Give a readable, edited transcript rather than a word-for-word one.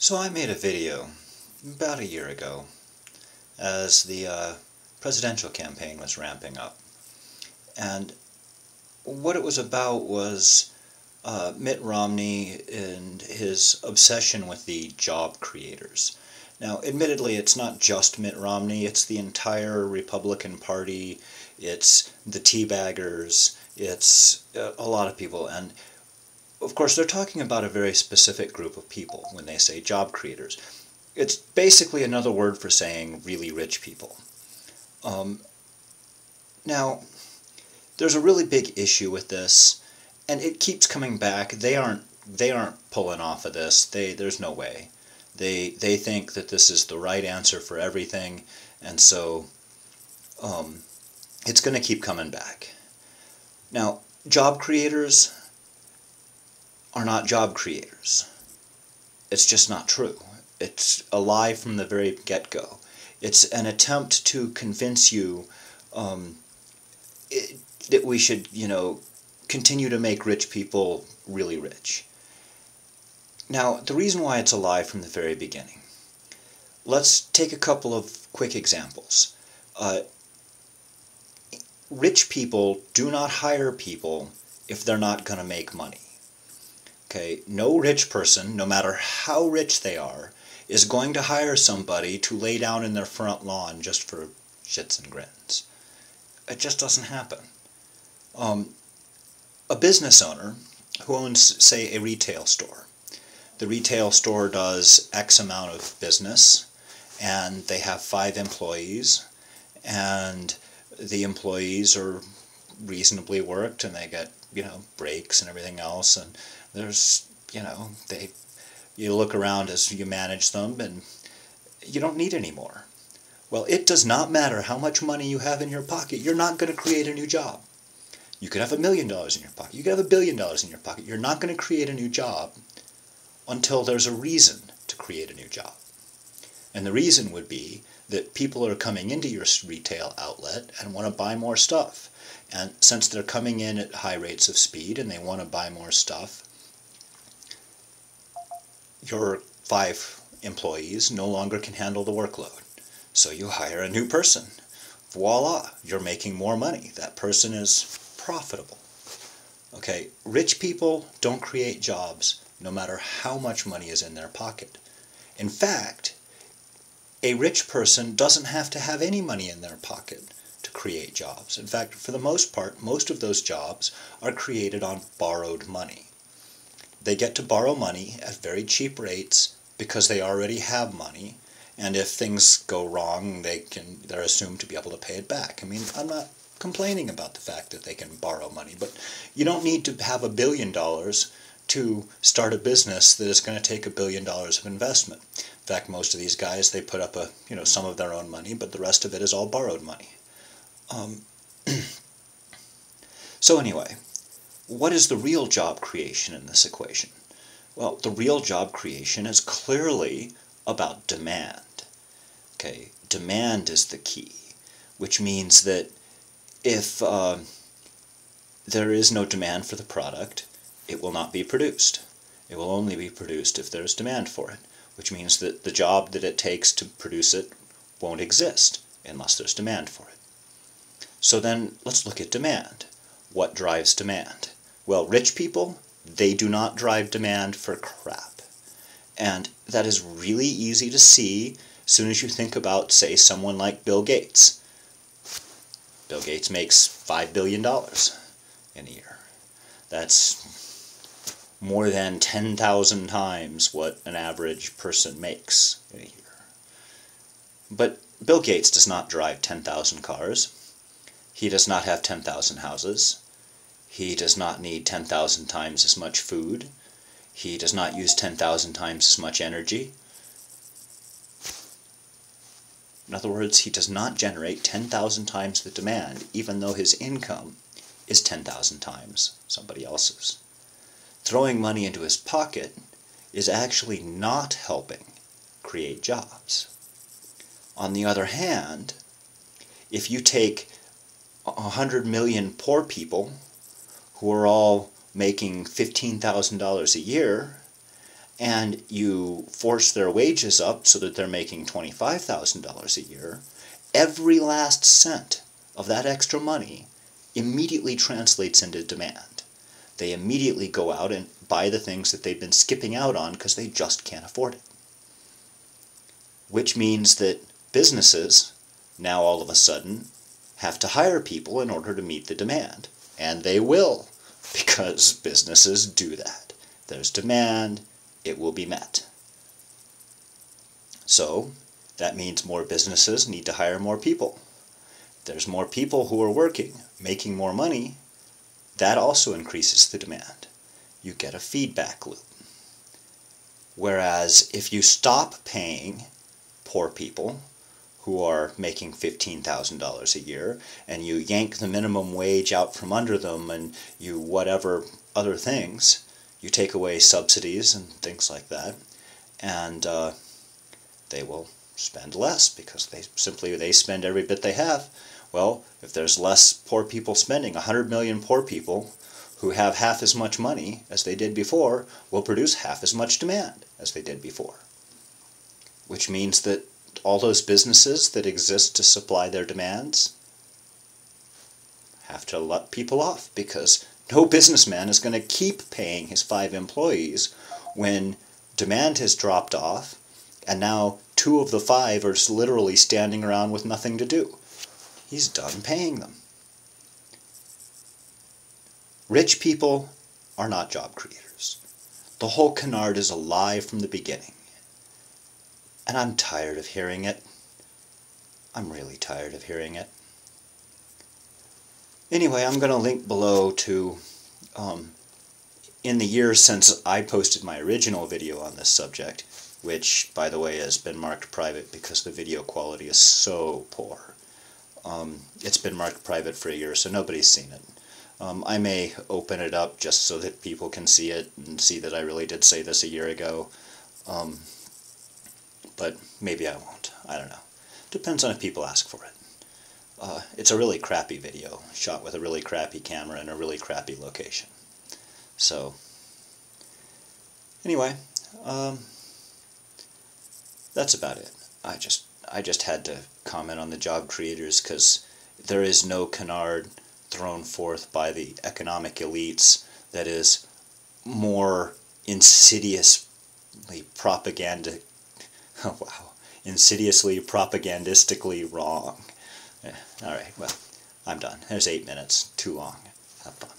So I made a video about a year ago as the presidential campaign was ramping up. And what it was about was Mitt Romney and his obsession with the job creators. Now, admittedly, it's not just Mitt Romney, it's the entire Republican Party, it's the teabaggers, it's a lot of people. And of course, they're talking about a very specific group of people when they say job creators. It's basically another word for saying really rich people. Now, there's a really big issue with this, and it keeps coming back. They aren't pulling off of this. There's no way. They think that this is the right answer for everything, and so it's going to keep coming back. Now, job creators are not job creators. It's just not true. It's a lie from the very get-go. It's an attempt to convince you that we should, continue to make rich people really rich. Now, the reason why it's a lie from the very beginning. Let's take a couple of quick examples. Rich people do not hire people if they're not going to make money. Okay, no rich person, no matter how rich they are, is going to hire somebody to lay down in their front lawn just for shits and grins. It just doesn't happen. A business owner who owns, say, a retail store. The retail store does X amount of business, and they have 5 employees, and the employees are reasonably worked, and they get, breaks and everything else, and there's, you look around as you manage them, and you don't need any more. Well, it does not matter how much money you have in your pocket. You're not going to create a new job. You could have $1 million in your pocket. You could have $1 billion in your pocket. You're not going to create a new job until there's a reason to create a new job. And the reason would be that people are coming into your retail outlet and want to buy more stuff. And since they're coming in at high rates of speed and they want to buy more stuff, your 5 employees no longer can handle the workload. So you hire a new person. Voila, you're making more money. That person is profitable. Okay, rich people don't create jobs no matter how much money is in their pocket. In fact, a rich person doesn't have to have any money in their pocket to create jobs. In fact, for the most part, most of those jobs are created on borrowed money. They get to borrow money at very cheap rates because they already have money, and if things go wrong, they're assumed to be able to pay it back. I mean, I'm not complaining about the fact that they can borrow money, but you don't need to have $1 billion to start a business that is going to take $1 billion of investment. In fact, most of these guys, they put up some of their own money, but the rest of it is all borrowed money. So anyway, what is the real job creation in this equation? Well, the real job creation is clearly about demand. Okay, demand is the key, which means that if there is no demand for the product, it will not be produced. It will only be produced if there's demand for it, which means that the job that it takes to produce it won't exist unless there's demand for it. So then let's look at demand. What drives demand? Well, rich people, they do not drive demand for crap. And that is really easy to see as soon as you think about, say, someone like Bill Gates. Bill Gates makes $5 billion in a year. That's more than 10,000 times what an average person makes in a year. But Bill Gates does not drive 10,000 cars. He does not have 10,000 houses. He does not need 10,000 times as much food. He does not use 10,000 times as much energy. In other words, he does not generate 10,000 times the demand, even though his income is 10,000 times somebody else's. Throwing money into his pocket is actually not helping create jobs. On the other hand, if you take 100 million poor people who are all making $15,000 a year, and you force their wages up so that they're making $25,000 a year, every last cent of that extra money immediately translates into demand. They immediately go out and buy the things that they've been skipping out on because they just can't afford it. Which means that businesses now all of a sudden have to hire people in order to meet the demand. And they will, because businesses do that. There's demand, it will be met. So that means more businesses need to hire more people. There's more people who are working, making more money. That also increases the demand. You get a feedback loop. Whereas if you stop paying poor people who are making $15,000 a year, and you yank the minimum wage out from under them, and you whatever other things, you take away subsidies and things like that, and they will spend less because they spend every bit they have. Well, if there's less poor people spending, 100 million poor people who have half as much money as they did before will produce half as much demand as they did before. Which means that all those businesses that exist to supply their demands have to let people off, because no businessman is going to keep paying his 5 employees when demand has dropped off and now 2 of the 5 are literally standing around with nothing to do. He's done paying them. Rich people are not job creators. The whole canard is a lie from the beginning. And I'm tired of hearing it. I'm really tired of hearing it. Anyway, I'm going to link below to, in the years since I posted my original video on this subject, which, by the way, has been marked private because the video quality is so poor. It's been marked private for a year, so nobody's seen it. I may open it up just so that people can see it and see that I really did say this a year ago. But maybe I won't. I don't know. Depends on if people ask for it. It's a really crappy video, shot with a really crappy camera in a really crappy location. So, anyway, that's about it. I just had to comment on the job creators because there is no canard thrown forth by the economic elites that is more insidiously insidiously propagandistically wrong. Alright, well, I'm done. There's 8 minutes. Too long. Have fun.